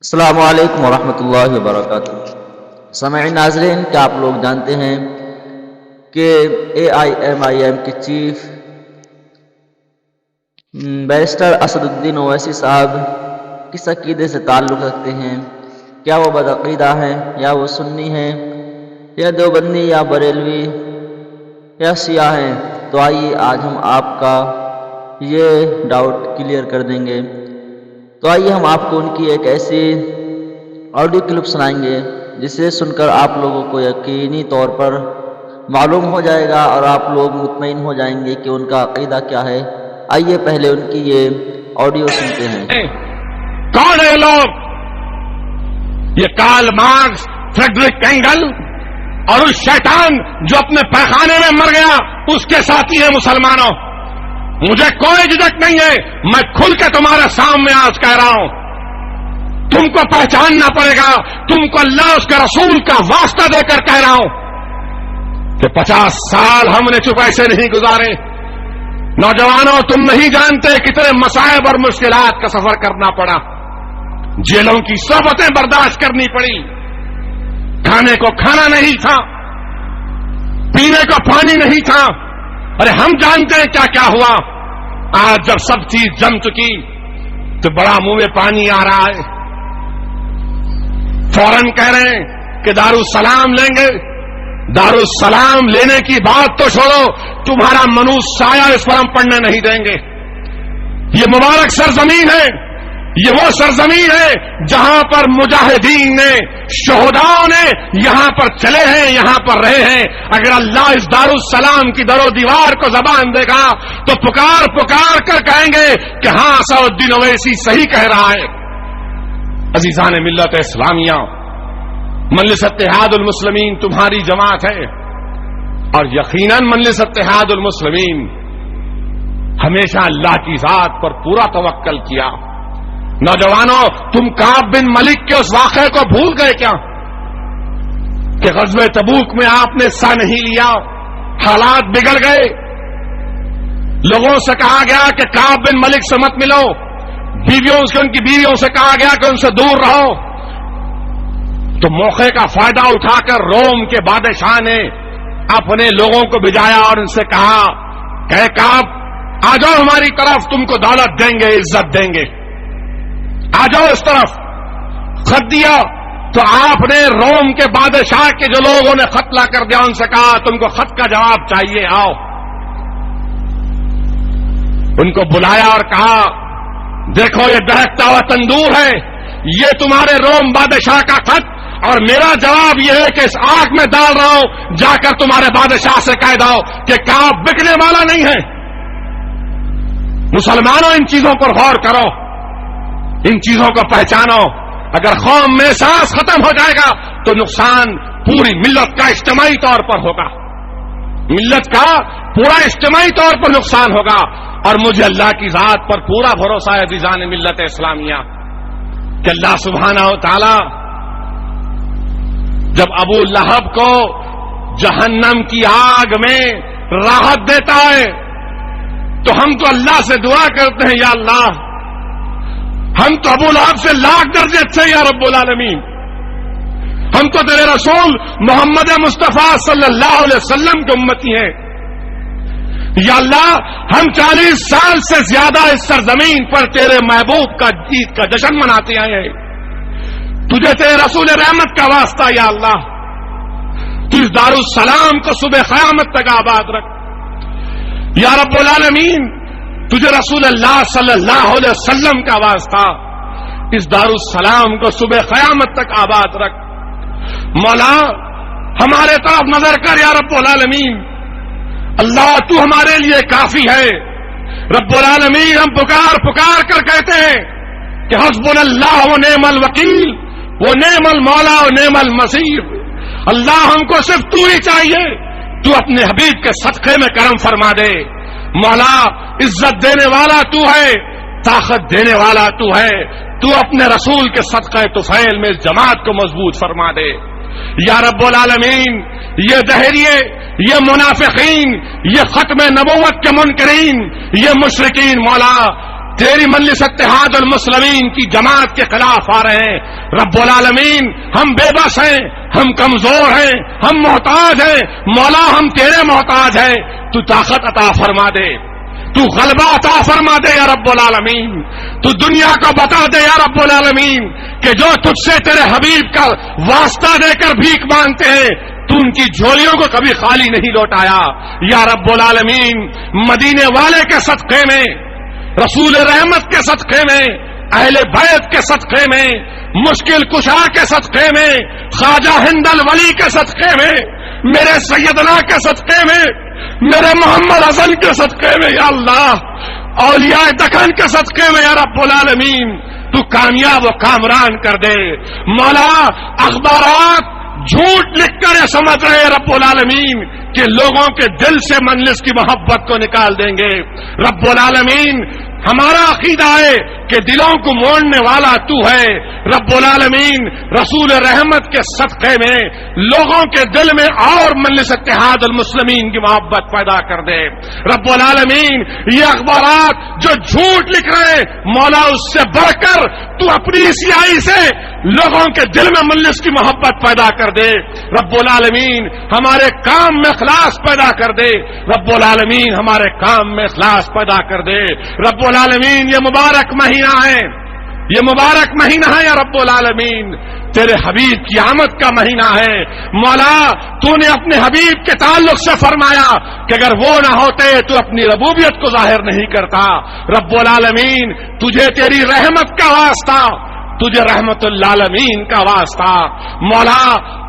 السلام علیکم ورحمۃ اللہ وبرکاتہ۔ سامعین ناظرین، کیا آپ لوگ جانتے ہیں کہ AIMIM کے چیف بیرسٹر اسد الدین اویسی صاحب کس عقیدے سے تعلق رکھتے ہیں؟ کیا وہ بدعقیدہ ہیں یا وہ سنی ہیں یا دیوبندی یا بریلوی یا شیعہ ہیں؟ تو آئیے آج ہم آپ کا یہ ڈاؤٹ کلیئر کر دیں گے۔ تو آئیے ہم آپ کو ان کی ایک ایسی آڈیو کلپ سنائیں گے جسے سن کر آپ لوگوں کو یقینی طور پر معلوم ہو جائے گا اور آپ لوگ مطمئن ہو جائیں گے کہ ان کا عقیدہ کیا ہے۔ آئیے پہلے ان کی یہ آڈیو سنتے ہیں۔ کون ہے لوگ؟ یہ کارل مارکس، فریڈرک اینگل اور اس شیطان جو اپنے پیخانے میں مر گیا اس کے ساتھی ہیں مسلمانوں۔ مجھے کوئی جھجک نہیں ہے، میں کھل کے تمہارے سامنے آج کہہ رہا ہوں، تم کو پہچاننا پڑے گا، تم کو اللہ اس کے رسول کا واسطہ دے کر کہہ رہا ہوں کہ 50 سال ہم نے چپ ایسے نہیں گزارے۔ نوجوانوں، تم نہیں جانتے کتنے مصائب اور مشکلات کا سفر کرنا پڑا، جیلوں کی صحبتیں برداشت کرنی پڑی، کھانے کو کھانا نہیں تھا، پینے کو پانی نہیں تھا۔ ارے ہم جانتے ہیں کیا کیا ہوا۔ آج جب سب چیز جم چکی تو بڑا منہ میں پانی آ رہا ہے، فوراً کہہ رہے ہیں کہ دارالسلام لیں گے۔ دارالسلام لینے کی بات تو چھوڑو، تمہارا منوس سایہ اس پر ہم پڑنے نہیں دیں گے۔ یہ مبارک سرزمین ہے، یہ وہ سرزمین ہے جہاں پر مجاہدین نے، شہداؤں نے یہاں پر چلے ہیں، یہاں پر رہے ہیں۔ اگر اللہ اس دارالسلام کی در و دیوار کو زبان دے گا تو پکار پکار کر کہیں گے کہ ہاں اسد الدین اویسی صحیح کہہ رہا ہے۔ عزیزان ملت اسلامیہ، مجلس اتحاد المسلمین تمہاری جماعت ہے، اور یقیناً مجلس اتحاد المسلمین ہمیشہ اللہ کی ذات پر پورا توکل کیا۔ نوجوانوں، تم کعب بن ملک کے اس واقعے کو بھول گئے کیا کہ غزوہ تبوک میں آپ نے حصہ نہیں لیا؟ حالات بگڑ گئے، لوگوں سے کہا گیا کہ کعب بن ملک سے مت ملو، ان کی بیویوں سے کہا گیا کہ ان سے دور رہو۔ تو موقع کا فائدہ اٹھا کر روم کے بادشاہ نے اپنے لوگوں کو بھیجایا اور ان سے کہا کہ کعب آ جاؤ ہماری طرف، تم کو دولت دیں گے، عزت دیں گے، آ جاؤ اس طرف۔ خط دیا تو آپ نے روم کے بادشاہ کے جو لوگوں نے خط لا کر دیا ان سے کہا تم کو خط کا جواب چاہیے، آؤ۔ ان کو بلایا اور کہا دیکھو یہ دہکتا ہوا تندور ہے، یہ تمہارے روم بادشاہ کا خط، اور میرا جواب یہ ہے کہ اس آگ میں ڈال رہا ہوں، جا کر تمہارے بادشاہ سے کہہ دو کہ کعب بکنے والا نہیں ہے۔ مسلمانوں، ان چیزوں پر غور کرو، ان چیزوں کو پہچانو۔ اگر قوم میں احساس ختم ہو جائے گا تو نقصان پوری ملت کا اجتماعی طور پر ہوگا، ملت کا پورا اجتماعی طور پر نقصان ہوگا۔ اور مجھے اللہ کی ذات پر پورا بھروسہ ہے عزیزان ملت اسلامیہ کہ اللہ سبحانہ و تعالی جب ابو لہب کو جہنم کی آگ میں راحت دیتا ہے تو ہم تو اللہ سے دعا کرتے ہیں، یا اللہ ہم تو ابو لہب سے لاکھ درجے اچھے یا رب العالمین، ہم تو تیرے رسول محمد مصطفیٰ صلی اللہ علیہ وسلم کے امتی ہیں۔ یا اللہ ہم 40 سال سے زیادہ اس سرزمین پر تیرے محبوب کا عید کا جشن مناتے آئے ہیں، تجھے تیرے رسول رحمت کا واسطہ یا اللہ تو اس دارالسلام کو صبح قیامت تک آباد رکھ۔ یا رب العالمین تجھے رسول اللہ صلی اللہ علیہ وسلم کا واسطہ اس دارالسلام کو صبح قیامت تک آباد رکھ۔ مولا ہمارے طرف نظر کر یا رب العالمین، اللہ تو ہمارے لیے کافی ہے۔ رب العالمین ہم پکار پکار کر کہتے ہیں کہ حسبنا اللہ و نعم الوکیل و نعم المولا و نعم المصیر۔ اللہ ہم کو صرف تو ہی چاہیے، تو اپنے حبیب کے صدقے میں کرم فرما دے۔ مولا عزت دینے والا تو ہے، طاقت دینے والا تو ہے، تو اپنے رسول کے صدقہ طفیل میں اس جماعت کو مضبوط فرما دے۔ یا رب العالمین یہ دہریے، یہ منافقین، یہ ختم نبوت کے منکرین، یہ مشرکین مولا تیری مجلس اتحاد المسلمین کی جماعت کے خلاف آ رہے ہیں۔ رب العالمین ہم بے بس ہیں، ہم کمزور ہیں، ہم محتاج ہیں، مولا ہم تیرے محتاج ہیں، تو طاقت عطا فرما دے، تو غلبہ عطا فرما دے یا رب العالمین، تو دنیا کو بتا دے یا رب العالمین کہ جو تجھ سے تیرے حبیب کا واسطہ دے کر بھیک مانگتے ہیں تو ان کی جھولیوں کو کبھی خالی نہیں لوٹایا یا رب العالمین۔ مدینے والے کے صدقے میں، رسول رحمت کے صدقے میں، اہل بیت کے صدقے میں، مشکل کشا کے صدقے میں، خواجہ ہند الولی کے صدقے میں، میرے سیدنا کے صدقے میں، میرے محمد حسن کے صدقے میں یا اللہ، اولیاء دکن کے صدقے میں یا رب العالمین تو کامیاب و کامران کر دے۔ مولا اخبارات جھوٹ لکھ کر یہ سمجھ رہے رب العالمین کہ لوگوں کے دل سے مجلس کی محبت کو نکال دیں گے۔ رب العالمین ہمارا عقیدہ ہے کہ دلوں کو موڑنے والا تو ہے رب العالمین۔ رسول رحمت کے صدقے میں لوگوں کے دل میں اور مجلس اتحاد المسلمین کی محبت پیدا کر دے رب العالمین۔ یہ اخبارات جو جھوٹ لکھ رہے ہیں مولا اس سے بڑھ کر تو اپنی سیاہی سے لوگوں کے دل میں مجلس کی محبت پیدا کر دے رب العالمین۔ ہمارے کام میں اخلاص پیدا کر دے رب العالمین، ہمارے کام میں اخلاص پیدا کر دے رب العالمین۔ یہ مبارک مہینہ ہے، یہ مبارک مہینہ ہے یا رب العالمین، تیرے حبیب کی آمد کا مہینہ ہے مولا۔ تو نے اپنے حبیب کے تعلق سے فرمایا کہ اگر وہ نہ ہوتے تو اپنی ربوبیت کو ظاہر نہیں کرتا رب العالمین۔ تجھے تیری رحمت کا واسطہ، تجھے رحمت العالمین کا واسطہ مولا،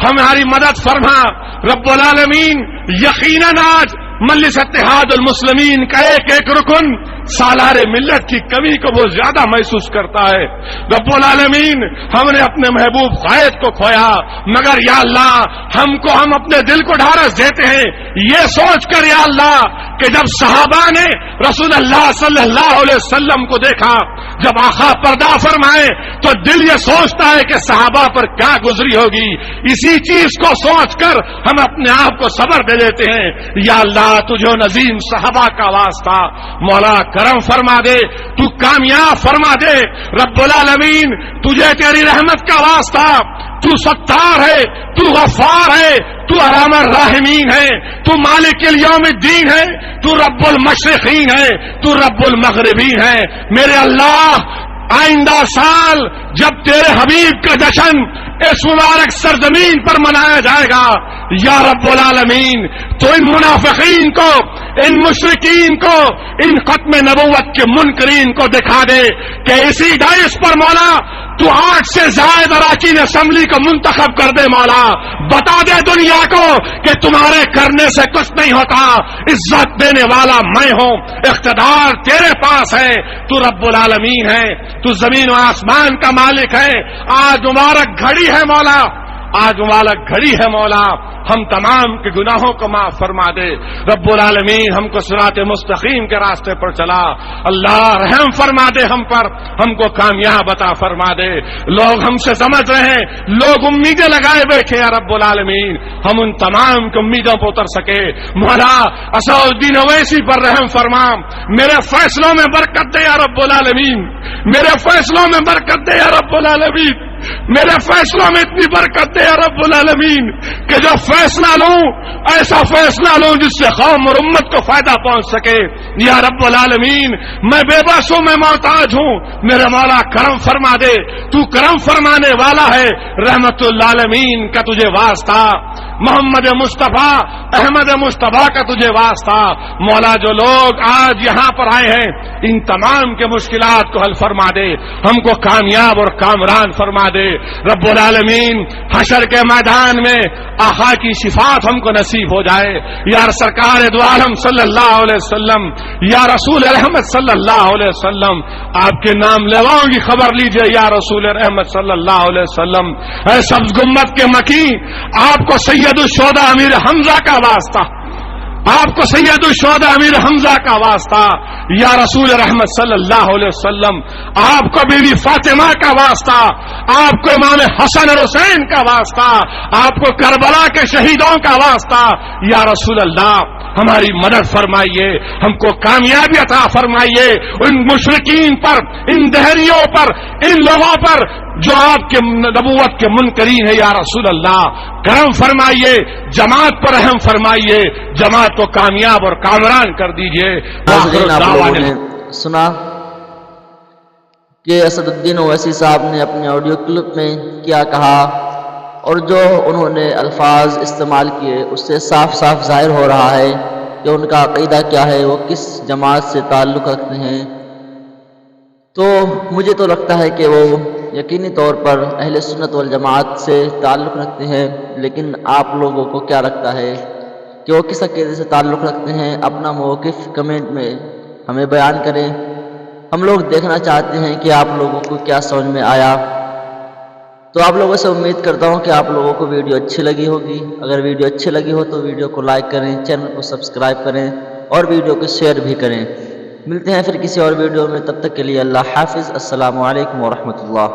ہماری مدد فرما رب العالمین۔ یقیناً آج مجلس اتحاد المسلمین کا ایک ایک رکن سالار ملت کی کمی کو وہ زیادہ محسوس کرتا ہے رب العالمین۔ ہم نے اپنے محبوب قائد کو کھویا، مگر یا اللہ ہم اپنے دل کو ڈھارس دیتے ہیں یہ سوچ کر یا اللہ کہ جب صحابہ نے رسول اللہ صلی اللہ علیہ وسلم کو دیکھا، جب آقا پردہ فرمائے تو دل یہ سوچتا ہے کہ صحابہ پر کیا گزری ہوگی۔ اسی چیز کو سوچ کر ہم اپنے آپ کو صبر دے دیتے ہیں یا اللہ تجھے نظیم صحابہ کا واسطہ مولا کرم فرما دے، تو کامیاب فرما دے رب العالمین۔ تجھے تیری رحمت کا واسطہ، تو ستار ہے، تو غفار ہے، تو ارحم الراحمین ہے، تو مالک الیوم الدین ہے، تو رب المشرقین ہے، تو رب المغربین ہے۔ میرے اللہ آئندہ سال جب تیرے حبیب کا جشن اس مبارک سرزمین پر منایا جائے گا یا رب العالمین، تو ان منافقین کو، ان مشرکین کو، ان ختم نبوت کے منکرین کو دکھا دے کہ اسی ڈائس پر مولا تو 8 سے زائد اراکین اسمبلی کو منتخب کر دے مولا۔ بتا دے دنیا کو کہ تمہارے کرنے سے کچھ نہیں ہوتا، عزت دینے والا میں ہوں، اقتدار تیرے پاس ہے، تو رب العالمین ہے، تو زمین و آسمان کا مالک ہے۔ آج مبارک گھڑی ہے مولا، آج مبارک گھڑی ہے مولا، ہم تمام کے گناہوں کو معاف فرما دے رب العالمین۔ ہم کو صراط مستقیم کے راستے پر چلا اللہ، رحم فرما دے ہم پر، ہم کو کامیاب عطا فرما دے۔ لوگ ہم سے سمجھ رہے ہیں، لوگ امیدیں لگائے بیٹھے یا رب العالمین، ہم ان تمام کی امیدوں پر اتر سکے مولا۔ اسد الدین اویسی پر رحم فرما، میرے فیصلوں میں برکت دے یا رب العالمین، میرے فیصلوں میں برکت دے یا رب العالمین، میرے فیصلوں میں اتنی برکت دے یا رب العالمین کہ جو فیصلہ لوں ایسا فیصلہ لوں جس سے قوم اور امت کو فائدہ پہنچ سکے یا رب العالمین۔ میں بے بس ہوں، میں محتاج ہوں، میرے مولا کرم فرما دے، تو کرم فرمانے والا ہے رحمت العالمین کا تجھے واسطہ، محمد مصطفیٰ احمد مصطفیٰ کا تجھے واسطہ مولا۔ جو لوگ آج یہاں پر آئے ہیں ان تمام کے مشکلات کو حل فرما دے، ہم کو کامیاب اور کامران فرما دے رب العالمین۔ حشر کے میدان میں آقا کی شفاعت ہم کو نصیب ہو جائے یا سرکار دو عالم صلی اللہ علیہ وسلم، یا رسول رحمت صلی اللہ علیہ وسلم، آپ کے نام لیواؤں کی خبر لیجئے یا رسول رحمت صلی اللہ علیہ وسلم۔ اے سبز گنبد کے مکی، آپ کو سید الشہداء امیر حمزہ کا واسطہ، آپ کو سید الشہداء امیر حمزہ کا واسطہ یا رسول رحمت صلی اللہ علیہ وسلم، آپ کو بی بی فاطمہ کا واسطہ، آپ کو امام حسن اور حسین کا واسطہ، آپ کو کربلا کے شہیدوں کا واسطہ یا رسول اللہ۔ ہماری مدد فرمائیے، ہم کو کامیابی عطا فرمائیے ان مشرکین پر، ان دہریوں پر، ان لوگوں پر جو آپ کے نبوت کے منکرین ہیں یا رسول اللہ، کرم فرمائیے، جماعت پر رحم فرمائیے، جماعت کو کامیاب اور کامران کر دیجیے۔ ناظرین، آپ لوگوں نے سنا کہ اسد الدین اویسی صاحب نے اپنے آڈیو کلپ میں کیا کہا، اور جو انہوں نے الفاظ استعمال کیے اس سے صاف صاف ظاہر ہو رہا ہے کہ ان کا عقیدہ کیا ہے، وہ کس جماعت سے تعلق رکھتے ہیں۔ تو مجھے تو لگتا ہے کہ وہ یقینی طور پر اہل سنت والجماعت سے تعلق رکھتے ہیں، لیکن آپ لوگوں کو کیا لگتا ہے کہ وہ کس عقیدے سے تعلق رکھتے ہیں؟ اپنا موقف کمنٹ میں ہمیں بیان کریں، ہم لوگ دیکھنا چاہتے ہیں کہ آپ لوگوں کو کیا سمجھ میں آیا۔ تو آپ لوگوں سے امید کرتا ہوں کہ آپ لوگوں کو ویڈیو اچھی لگی ہوگی۔ اگر ویڈیو اچھی لگی ہو تو ویڈیو کو لائک کریں، چینل کو سبسکرائب کریں اور ویڈیو کو شیئر بھی کریں۔ ملتے ہیں پھر کسی اور ویڈیو میں، تب تک کے لیے اللہ حافظ۔ السلام علیکم ورحمۃ اللہ۔